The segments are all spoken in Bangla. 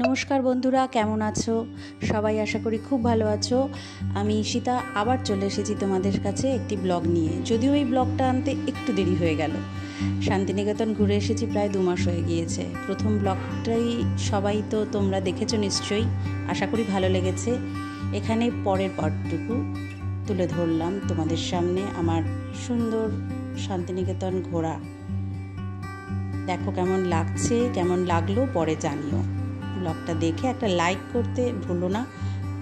নমস্কার বন্ধুরা, কেমন আছো সবাই? আশা করি খুব ভালো আছো। আমি ঈশিতা আবার চলে এসেছি তোমাদের কাছে একটি ব্লগ নিয়ে। যদিও এই ব্লগটা আনতে একটু দেরি হয়ে গেল। শান্তিনিকেতন ঘুরে এসেছি, প্রায় 2 মাস হয়ে গিয়েছে। প্রথম ব্লগটাই সবাই তো তোমরা দেখেছো নিশ্চয়ই, আশা করি ভালো লেগেছে। এখানে পরের পার্টটুকু তুলে ধরলাম তোমাদের সামনে, আমার সুন্দর শান্তিনিকেতন ঘোরা। দেখো কেমন লাগছে, কেমন লাগলো পরে জানিও। ব্লগটা দেখে একটা লাইক করতে ভুলো না,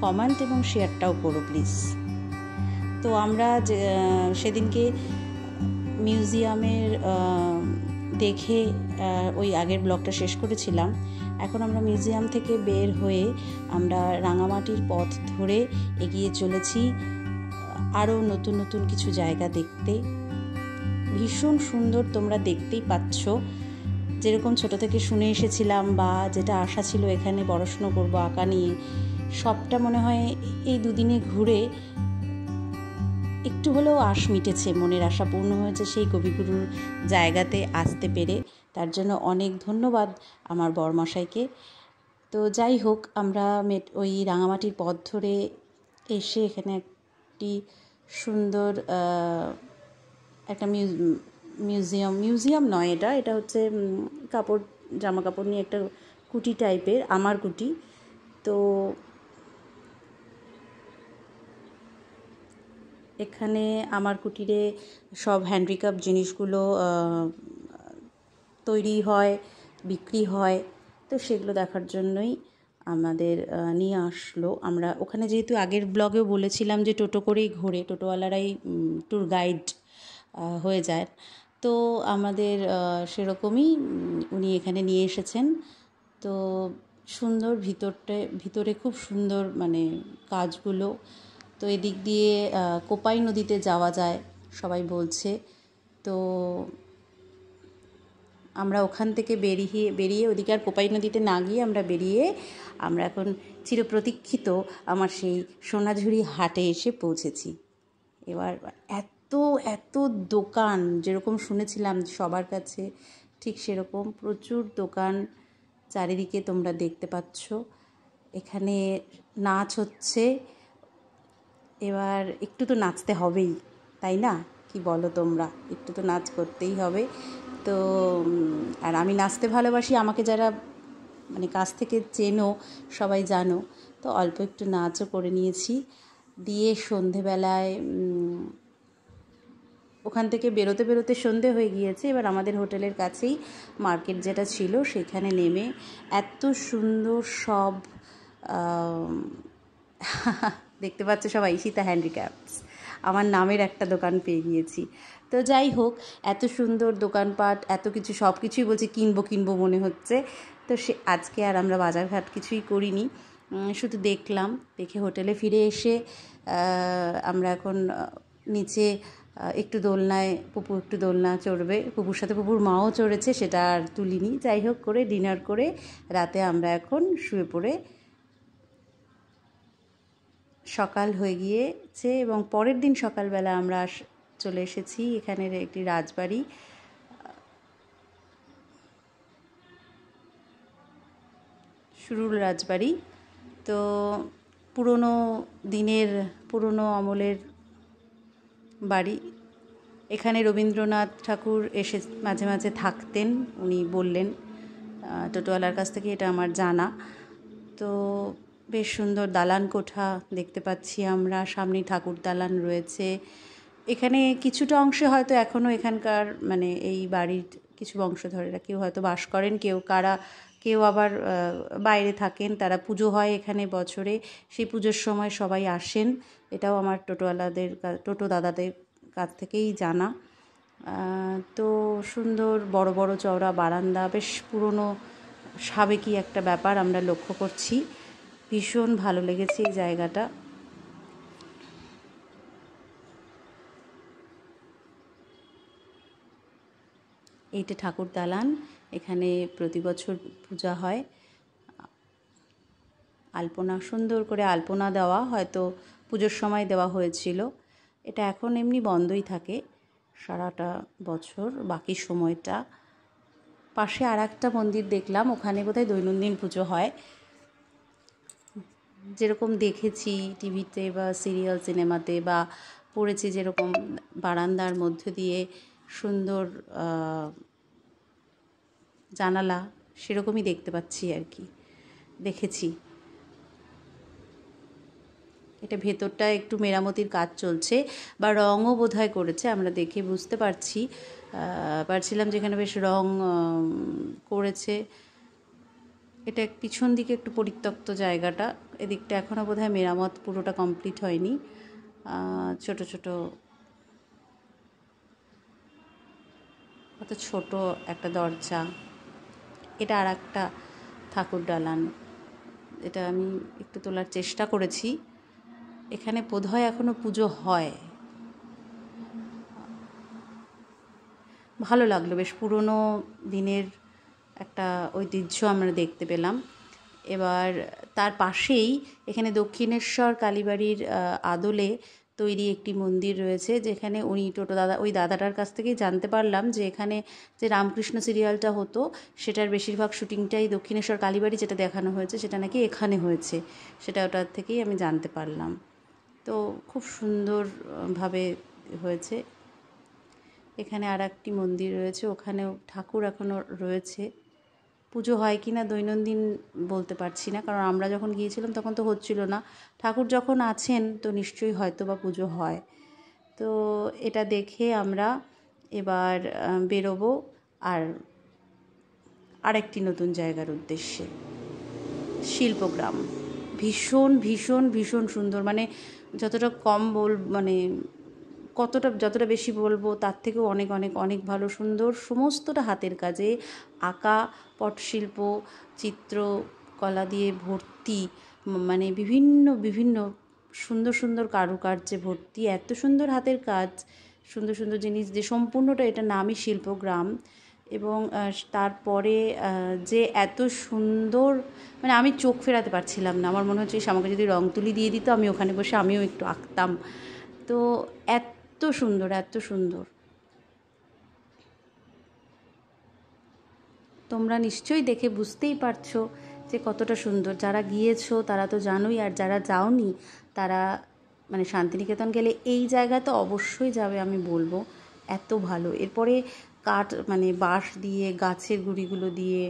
কমেন্ট এবং শেয়ারটাও করো প্লিজ। তো আমরা সেদিনকে মিউজিয়ামের দেখে ওই আগের ব্লগটা শেষ করেছিলাম। এখন আমরা মিউজিয়াম থেকে বের হয়ে আমরা রাঙামাটির পথ ধরে এগিয়ে চলেছি আরও নতুন নতুন কিছু জায়গা দেখতে। ভীষণ সুন্দর, তোমরা দেখতেই পাচ্ছ। যেরকম ছোট থেকে শুনে এসেছিলাম বা যেটা আশা ছিল এখানে পড়াশুনো করবো আঁকা নিয়ে, সবটা মনে হয় এই দুদিনে ঘুরে একটু হলেও আশ মিটেছে, মনের আশা পূর্ণ হয়েছে সেই কবিগুরুর জায়গাতে আসতে পেরে। তার জন্য অনেক ধন্যবাদ আমার বরমশাইকে। তো যাই হোক, আমরা ওই রাঙামাটির পথ ধরে এসে এখানে একটি সুন্দর একটা মিউজিয়াম নয়, এটা হচ্ছে জামা কাপড় নিয়ে একটা কুটি টাইপের, আমার কুটি। তো এখানে আমার কুটিরে সব হ্যান্ডিক্রাফট জিনিসগুলো তৈরি হয়, বিক্রি হয়। তো সেগুলো দেখার জন্যই আমাদের নিয়ে আসলো। আমরা ওখানে যেহেতু আগের ব্লগেও বলেছিলাম যে টোটো করেই ঘোরে, টোটোওয়ালারাই ট্যুর গাইড হয়ে যায়। তো আমাদের সেরকমই উনি এখানে নিয়ে এসেছেন। তো সুন্দর, ভিতরে খুব সুন্দর মানে কাজগুলো। তো এদিক দিয়ে কোপাই নদীতে যাওয়া যায় সবাই বলছে। তো আমরা ওখান থেকে বেরিয়ে ওদিকে আর কোপাই নদীতে না গিয়ে আমরা এখন চিরপ্রতীক্ষিত আমার সেই সোনাঝুরি হাটে এসে পৌঁছেছি। এবার এত দোকান, যেরকম শুনেছিলাম সবার কাছে ঠিক সেরকম প্রচুর দোকান চারিদিকে তোমরা দেখতে পাচ্ছ। এখানে নাচ হচ্ছে, এবার একটু তো নাচতে হবেই, তাই না? কি বলো তোমরা? একটু তো নাচ করতেই হবে। তো আর আমি নাচতে ভালোবাসি, আমাকে যারা মানে কাছ থেকে চেনো সবাই জানো। তো অল্প একটু নাচও করে নিয়েছি। দিয়ে সন্ধেবেলায় ওখান থেকে বেরোতে সন্ধে হয়ে গিয়েছে। এবার আমাদের হোটেলের কাছেই মার্কেট যেটা ছিল সেখানে নেমে এত সুন্দর সব দেখতে পাচ্ছ সবাই, ঈশিতা হ্যান্ডিক্রাফটস আমার নামের একটা দোকান পেয়ে গিয়েছি। তো যাই হোক, এত সুন্দর দোকানপাট, এত কিছু, সব কিছুই বলছি কিনবো মনে হচ্ছে। তো আজকে আর আমরা বাজারঘাট কিছুই করিনি, শুধু দেখে হোটেলে ফিরে এসে আমরা এখন নিচে একটু দোলনা চড়বে। পুপুর সাথে পুপুর মাও চড়েছে, সেটা আর তুলিনি। যাই হোক করে ডিনার করে রাতে আমরা এখন শুয়ে পড়ে সকাল হয়ে গিয়েছে। এবং পরের দিন সকালবেলা আমরা চলে এসেছি এখানের একটি রাজবাড়ি, সুরুল রাজবাড়ি। তো পুরনো আমলের বাড়ি। এখানে রবীন্দ্রনাথ ঠাকুর এসে মাঝে মাঝে থাকতেন, উনি বললেন টোটোওয়ালার কাছ থেকে, এটা আমার জানা। তো বেশ সুন্দর দালান কোঠা দেখতে পাচ্ছি আমরা, সামনে ঠাকুর দালান রয়েছে। এখানে কিছুটা অংশে হয়তো এখনও এখানকার মানে এই বাড়ির কিছু বংশধরেরা কেউ হয়তো বাস করেন, কেউ আবার বাইরে থাকেন। তারা পুজো হয় এখানে বছরে, সেই পুজোর সময় সবাই আসেন। এটাও আমার টোটো দাদাদের কাছ থেকেই জানা। তো সুন্দর বড় বড় চওড়া বারান্দা, বেশ পুরনো সাবেকি একটা ব্যাপার আমরা লক্ষ্য করছি। ভীষণ ভালো লেগেছে এই জায়গাটা। এইটা ঠাকুর দালান, এখানে প্রতি বছর পূজা হয়। সুন্দর করে আলপনা দেওয়া, হয়তো পুজোর সময় দেওয়া হয়েছিল। এটা এখন এমনি বন্ধই থাকে সারাটা বছর, বাকি সময়টা। পাশে আর একটা মন্দির দেখলাম, ওখানে বোধহয় দৈনন্দিন পুজো হয়। যেরকম দেখেছি টিভিতে বা সিরিয়াল সিনেমাতে বা পড়েছি, যেরকম বারান্দার মধ্য দিয়ে সুন্দর জানালা, সেরকমই দেখতে পাচ্ছি আর কি, দেখেছি। এটা ভেতরটা একটু মেরামতির কাজ চলছে বা রঙও বোধহয় করেছে, আমরা দেখে বুঝতে পারছিলাম যেখানে বেশ রং করেছে। এটা পিছন দিকে একটু পরিত্যক্ত জায়গাটা, এদিকটা এখনও বোধহয় মেরামত পুরোটা কমপ্লিট হয়নি। ছোট ছোট কত ছোট একটা দরজা, এটা আর একটা ঠাকুর দালান, এটা আমি একটু তোলার চেষ্টা করেছি। এখানে বোধহয় এখনও পুজো হয়। ভালো লাগলো, বেশ পুরনো দিনের একটা ঐতিহ্য আমরা দেখতে পেলাম। এবার তার পাশেই এখানে দক্ষিণেশ্বর কালীবাড়ির আদলে তৈরি একটি মন্দির রয়েছে, যেখানে উনি ওই দাদাটার কাছ থেকেই জানতে পারলাম যে এখানে যে রামকৃষ্ণ সিরিয়ালটা হতো সেটার বেশিরভাগ শুটিংটাই দক্ষিণেশ্বর কালীবাড়ি যেটা দেখানো হয়েছে সেটা নাকি এখানে হয়েছে, সেটা ওটার থেকেই আমি জানতে পারলাম। তো খুব সুন্দরভাবে হয়েছে। এখানে আর একটি মন্দির রয়েছে, ওখানেও ঠাকুর এখনও রয়েছে। পুজো হয় কি না দৈনন্দিন বলতে পারছি না, কারণ আমরা যখন গিয়েছিলাম তখন তো হচ্ছিল না। ঠাকুর যখন আছেন তো নিশ্চয়ই হয়তো বা পুজো হয়। তো এটা দেখে আমরা এবার বেরোবো আর আরেকটি নতুন জায়গার উদ্দেশ্যে, শিল্পগ্রাম। ভীষণ ভীষণ ভীষণ সুন্দর, মানে যতটা কম মানে যতটা বেশি বলবো তার থেকেও অনেক অনেক অনেক ভালো, সুন্দর, সমস্তটা হাতের কাজে আঁকা, পটশিল্প, চিত্রকলা দিয়ে ভর্তি, মানে বিভিন্ন বিভিন্ন সুন্দর সুন্দর কারুকার্যে ভর্তি, এত সুন্দর হাতের কাজ, সুন্দর সুন্দর জিনিস, যে সম্পূর্ণটা, এটা নামই শিল্পগ্রাম। এবং তারপরে যে এত সুন্দর, মানে আমি চোখ ফেরাতে পারছিলাম না, আমার মনে হচ্ছে আমাকে যদি রং তুলি দিয়ে দিত আমি ওখানে বসে আমিও একটু আঁকতাম। তো এত সুন্দর, এত সুন্দর। তোমরা নিশ্চয়ই দেখে বুঝতেই পারছো যে কতটা সুন্দর। যারা গিয়েছো তারা তো জানোই, আর যারা যাওনি তারা মানে শান্তিনিকেতন গেলে এই জায়গা তো অবশ্যই যাবে, আমি বলবো এত ভালো। এরপরে কাঠ, মানে বাঁশ দিয়ে, গাছের গুঁড়িগুলো দিয়ে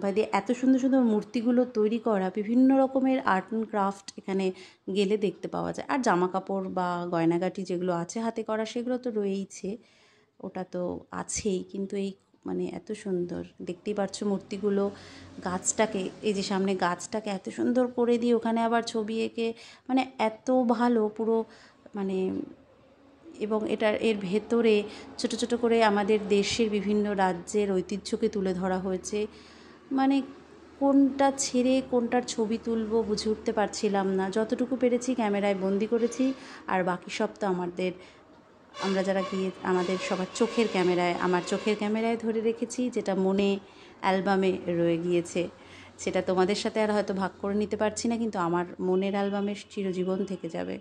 বা দিয়ে এত সুন্দর সুন্দর মূর্তিগুলো তৈরি করা, বিভিন্ন রকমের আর্ট অ্যান্ড ক্রাফট এখানে গেলে দেখতে পাওয়া যায়। আর জামা কাপড় বা গয়নাগাটি যেগুলো আছে হাতে করা সেগুলো তো রয়েইছে, ওটা তো আছেই, কিন্তু এই মানে এত সুন্দর, দেখতেই পাচ্ছ মূর্তিগুলো। গাছটাকে, এই যে সামনে গাছটাকে এত সুন্দর করে দিয়ে ওখানে আবার ছবি এঁকে, মানে এত ভালো পুরো, মানে এবং এর ভেতরে ছোট ছোট করে আমাদের দেশের বিভিন্ন রাজ্যের ঐতিহ্যকে তুলে ধরা হয়েছে। মানে কোনটা ছেড়ে কোনটার ছবি তুলবো বুঝে উঠতে পারছিলাম না, যতটুকু পেরেছি ক্যামেরায় বন্দি করেছি, আর বাকি সব তো আমরা যারা গিয়ে আমাদের সবার আমার চোখের ক্যামেরায় ধরে রেখেছি, যেটা মনে অ্যালবামে রয়ে গিয়েছে। সেটা তোমাদের সাথে আর হয়তো ভাগ করে নিতে পারছি না, কিন্তু আমার মনের অ্যালবামে চিরজীবন থেকে যাবে।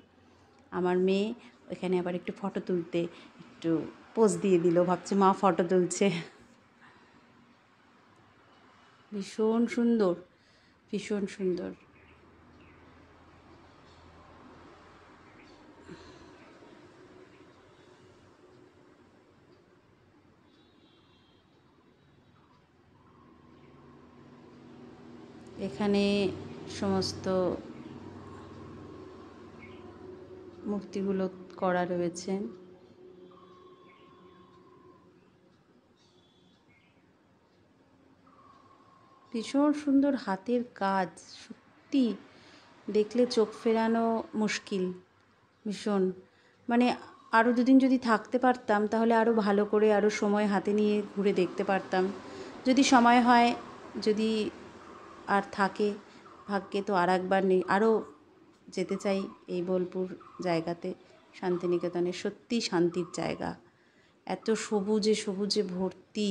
আমার মেয়ে এখানে আবার একটু ফটো তুলতে একটু পোজ দিয়ে দিল, ভাবছে মা ফটো তুলছে। ভীষণ সুন্দর, ভীষণ সুন্দর। এখানে সমস্ত মূর্তিগুলো করা রয়েছে। ভীষণ সুন্দর হাতের কাজ, সত্যি দেখলে চোখ ফেরানো মুশকিল। ভীষণ, মানে আরও দুদিন যদি থাকতে পারতাম তাহলে আরও ভালো করে আরও সময় হাতে নিয়ে ঘুরে দেখতে পারতাম। যদি সময় হয়, যদি আর থাকে ভাগ্যে, তো আর একবার আরও যেতে চাই এই বোলপুর জায়গাতে, শান্তিনিকেতনে। সত্যি শান্তির জায়গা, এত সবুজে সবুজে ভর্তি,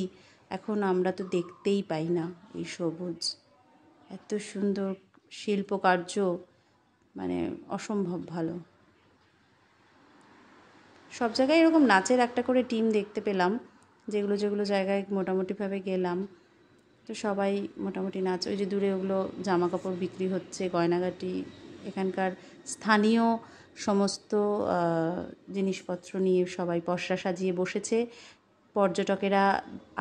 এখন আমরা তো দেখতেই পাই না এই সবুজ। এত সুন্দর শিল্পকার্য, মানে অসম্ভব ভালো। সব জায়গায় এরকম নাচের একটা করে টিম দেখতে পেলাম, যেগুলো যেগুলো জায়গায় মোটামুটিভাবে গেলাম, তো সবাই মোটামুটি নাচ। ওই যে দূরে ওগুলো জামা কাপড় বিক্রি হচ্ছে, গয়নাগাটি এখানকার স্থানীয় সমস্ত জিনিসপত্র নিয়ে সবাই পসরা সাজিয়ে বসেছে। পর্যটকেরা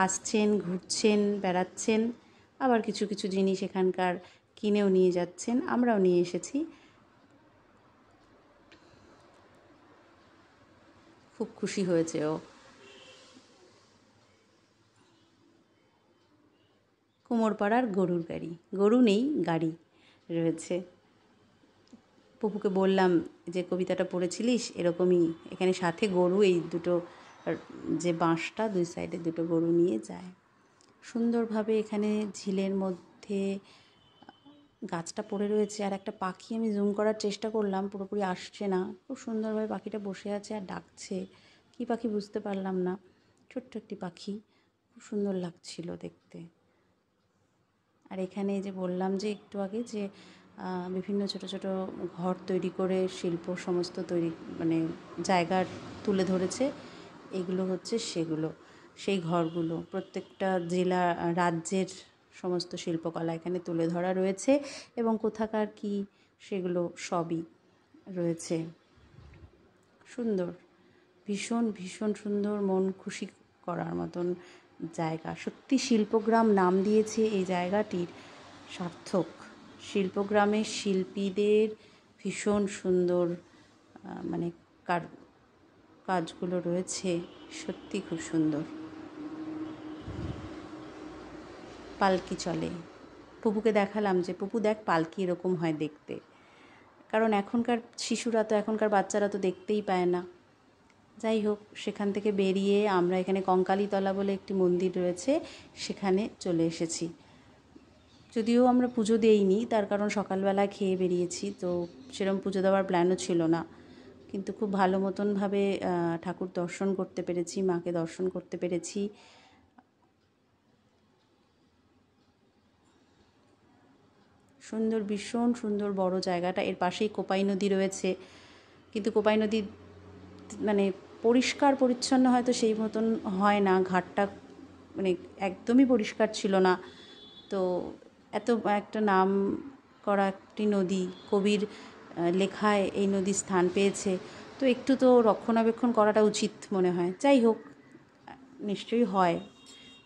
আসছেন, ঘুরছেন, বেড়াচ্ছেন, আবার কিছু কিছু জিনিস এখানকার কিনেও নিয়ে যাচ্ছেন, আমরাও নিয়ে এসেছি। খুব খুশি হয়েছে ও। কুমোরপাড়ার গরুর গাড়ি, গরু নেই, গাড়ি রয়েছে। পপুকে বললাম যে কবিতাটা পড়েছিলিস এরকমই, এখানে সাথে গরু, এই দুটো যে বাঁশটা দুই সাইডে দুটো গরু নিয়ে যায়। সুন্দরভাবে এখানে ঝিলের মধ্যে গাছটা পড়ে রয়েছে, আর একটা পাখি আমি জুম করার চেষ্টা করলাম, পুরোপুরি আসছে না। খুব সুন্দরভাবে পাখিটা বসে আছে আর ডাকছে, কী পাখি বুঝতে পারলাম না, ছোট্ট একটি পাখি, খুব সুন্দর লাগছিল দেখতে। আর এখানে যে বললাম যে একটু আগে যে বিভিন্ন ছোট ছোট ঘর তৈরি করে শিল্প সমস্ত তৈরি মানে জায়গা তুলে ধরেছে, এগুলো হচ্ছে সেগুলো, সেই ঘরগুলো। প্রত্যেকটা জেলা রাজ্যের সমস্ত শিল্পকলা এখানে তুলে ধরা রয়েছে, এবং কোথাকার কি সেগুলো সবই রয়েছে। সুন্দর, ভীষণ ভীষণ সুন্দর, মন খুশি করার মতন জায়গা। সত্যি শিল্পগ্রাম নাম দিয়েছে এই জায়গাটির, সার্থক। শিল্পগ্রামের শিল্পীদের ভীষণ সুন্দর মানে কাজগুলো রয়েছে, সত্যি খুব সুন্দর। পালকি চলে, পুপুকে দেখালাম যে পুপু দেখ পালকি এরকম হয় দেখতে, কারণ এখনকার শিশুরা তো, এখনকার বাচ্চারা তো দেখতেই পায় না। যাই হোক, সেখান থেকে বেরিয়ে আমরা এখানে কঙ্কালীতলা বলে একটি মন্দির রয়েছে, সেখানে চলে এসেছি। যদিও আমরা পুজো দেইনি, তার কারণ সকালবেলা খেয়ে বেরিয়েছি, তো সেরকম পুজো দেওয়ার প্ল্যানও ছিল না, কিন্তু খুব ভালো মতনভাবে ঠাকুর দর্শন করতে পেরেছি, মাকে দর্শন করতে পেরেছি। সুন্দর, ভীষণ সুন্দর বড় জায়গাটা। এর পাশেই কোপাই নদী রয়েছে, কিন্তু কোপাই নদী মানে পরিষ্কার পরিচ্ছন্ন হয়তো সেই মতন হয় না, ঘাটটা মানে একদমই পরিষ্কার ছিল না। তো এত একটা নাম করা একটি নদী, কবির লেখায় এই নদী স্থান পেয়েছে, তো একটু তো রক্ষণাবেক্ষণ করাটা উচিত মনে হয়। যাই হোক, নিশ্চয়ই হয়,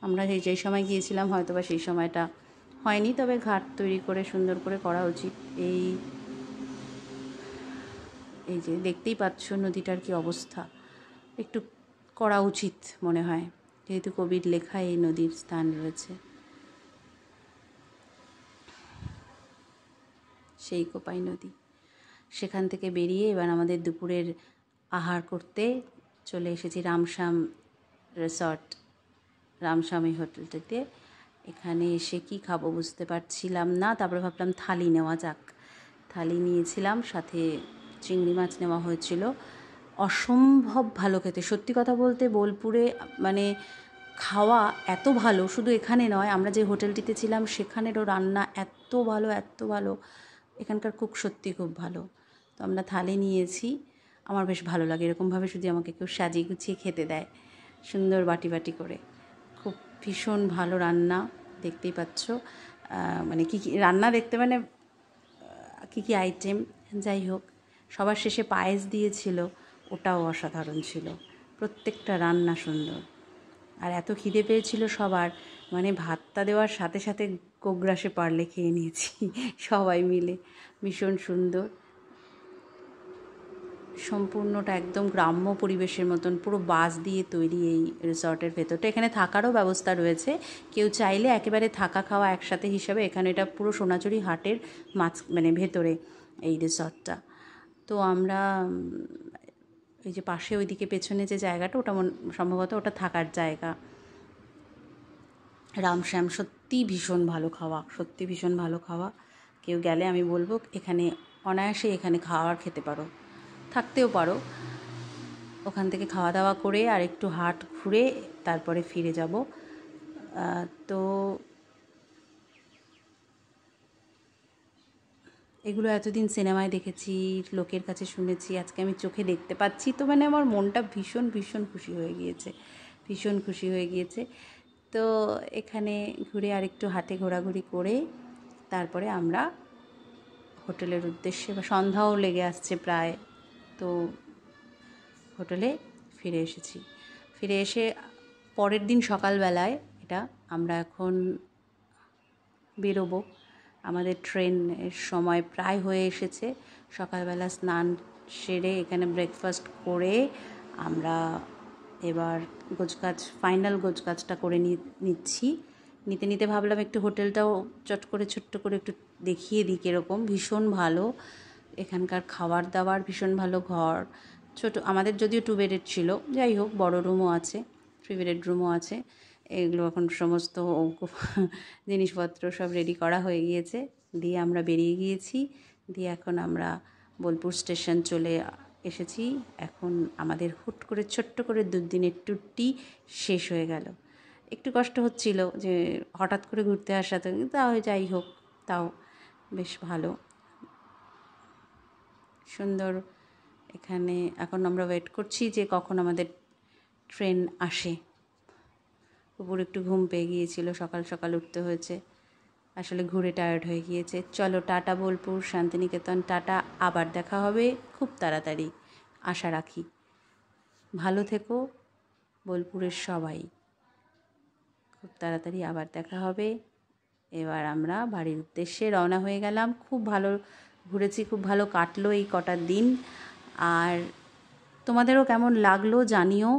আমরা যেই সময় গিয়েছিলাম হয়তো বা সেই সময়টা হয়নি, তবে ঘাট তৈরি করে সুন্দর করে করা উচিত। এই যে দেখতেই পাচ্ছ নদীটার কি অবস্থা, একটু করা উচিত মনে হয়, যেহেতু কবির লেখা এই নদীর স্থান রয়েছে। সেই কোপাই নদী, সেখান থেকে বেরিয়ে এবার আমাদের দুপুরের আহার করতে চলে এসেছি রামশ্যাম রিসর্ট, রামশ্যাম এই হোটেলটিতে। এখানে এসে কি খাবো বুঝতে পারছিলাম না, তারপরে ভাবলাম থালি নেওয়া যাক। থালি নিয়েছিলাম, সাথে চিংড়ি মাছ নেওয়া হয়েছিল। অসম্ভব ভালো খেতে, সত্যি কথা বলতে বোলপুরে মানে খাওয়া এত ভালো, শুধু এখানে নয়, আমরা যে হোটেলটিতে ছিলাম সেখানেরও রান্না এত ভালো, এত ভালো, এখানকার কুক সত্যি খুব ভালো। তো আমরা থালি নিয়েছি, আমার বেশ ভালো লাগে এরকমভাবে যদি আমাকে কেউ সাজিয়ে গুছিয়ে খেতে দেয়, সুন্দর বাটি বাটি করে। খুব ভীষণ ভালো রান্না, দেখতেই পাচ্ছ মানে কী কী রান্না দেখতে, মানে কী কী আইটেম। যাই হোক, সবার শেষে পায়েস দিয়েছিল, ওটাও অসাধারণ ছিল। প্রত্যেকটা রান্না সুন্দর, আর এত খিদে পেয়েছিল সবার, মানে ভাতটা দেওয়ার সাথে সাথে গোগ্রাসে পারলে খেয়ে নিয়েছি সবাই মিলে। ভীষণ সুন্দর, সম্পূর্ণটা একদম গ্রাম্য পরিবেশের মতন, পুরো বাঁশ দিয়ে তৈরি এই রিসর্টের ভেতরটা। এখানে থাকারও ব্যবস্থা রয়েছে, কেউ চাইলে একেবারে থাকা খাওয়া একসাথে হিসাবে। এখানে এটা পুরো সোনাঝুরি হাটের মানে ভেতরে এই রিসর্টটা। তো আমরা এই যে পাশে ওইদিকে পেছনে যে জায়গাটা, ওটা সম্ভবত ওটা থাকার জায়গা। রামশ্যাম সত্যি ভীষণ ভালো খাওয়া, সত্যি ভীষণ ভালো খাওয়া। কেউ গেলে আমি বলবো এখানে অনায়াসে এখানে খাওয়ার খেতে পারো, থাকতেও পারো। ওখান থেকে খাওয়া দাওয়া করে আর একটু হাট ঘুরে তারপরে ফিরে যাব। তো এগুলো এতদিন সিনেমায় দেখেছি, লোকের কাছে শুনেছি, আজকে আমি চোখে দেখতে পাচ্ছি, তো মানে আমার মনটা ভীষণ ভীষণ খুশি হয়ে গিয়েছে, ভীষণ খুশি হয়ে গিয়েছে। তো এখানে ঘুরে আর একটু হাটে ঘোরাঘুরি করে তারপরে আমরা হোটেলের উদ্দেশ্যে, বা সন্ধ্যাও লেগে আসছে প্রায়। তো হোটেলে ফিরে এসেছি। ফিরে এসে পরের দিন সকালবেলায় এটা আমরা এখন বেরোবো। আমাদের ট্রেনের সময় প্রায় হয়ে এসেছে। সকালবেলা স্নান সেরে এখানে ব্রেকফাস্ট করে আমরা এবার গোছগাছ, ফাইনাল গোছগাছটা করে নিচ্ছি। নিতে নিতে ভাবলাম একটু হোটেলটাও চট করে ছোট্ট করে একটু দেখিয়ে দিই কীরকম। ভীষণ ভালো এখানকার খাবার দাবার, ভীষণ ভালো ঘর। ছোটো, আমাদের যদিও 2 বেডের ছিল, যাই হোক বড় রুমও আছে, 3 বেডের রুমও আছে। এগুলো এখন সমস্ত জিনিসপত্র সব রেডি করা হয়ে গিয়েছে, দিয়ে আমরা বেরিয়ে গিয়েছি। দিয়ে এখন আমরা বোলপুর স্টেশন চলে এসেছি। এখন আমাদের হুট করে ছোট্ট করে 2 দিনের ট্যুরটি শেষ হয়ে গেল। একটু কষ্ট হচ্ছিল যে হঠাৎ করে ঘুরতে আসাতে, তাও যাই হোক, তাও বেশ ভালো সুন্দর। এখানে এখন আমরা ওয়েট করছি যে কখন আমাদের ট্রেন আসে। উপর একটু ঘুম পেয়ে গিয়েছিল, সকাল সকাল উঠতে হয়েছে, আসলে ঘুরে টায়ার্ড হয়ে গিয়েছে। চলো, টাটা বোলপুর, শান্তিনিকেতন, টাটা। আবার দেখা হবে খুব তাড়াতাড়ি, আশা রাখি। ভালো থেকো বোলপুরের সবাই, খুব তাড়াতাড়ি আবার দেখা হবে। এবার আমরা বাড়ির উদ্দেশ্যে রওনা হয়ে গেলাম। খুব ভালো ঘুরেছি, খুব ভালো কাটলো এই কটা দিন। আর তোমাদেরও কেমন লাগলো জানিও।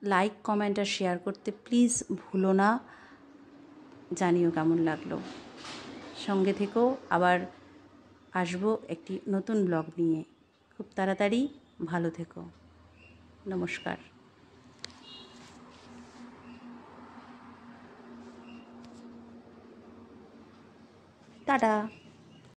লাইক, কমেন্ট আর শেয়ার করতে প্লিজ ভুলো না। জানিও কেমন লাগলো। সঙ্গে থেকেও আবার আসবো একটি নতুন ব্লগ নিয়ে খুব তাড়াতাড়ি। ভালো থেকো, নমস্কার, টাটা।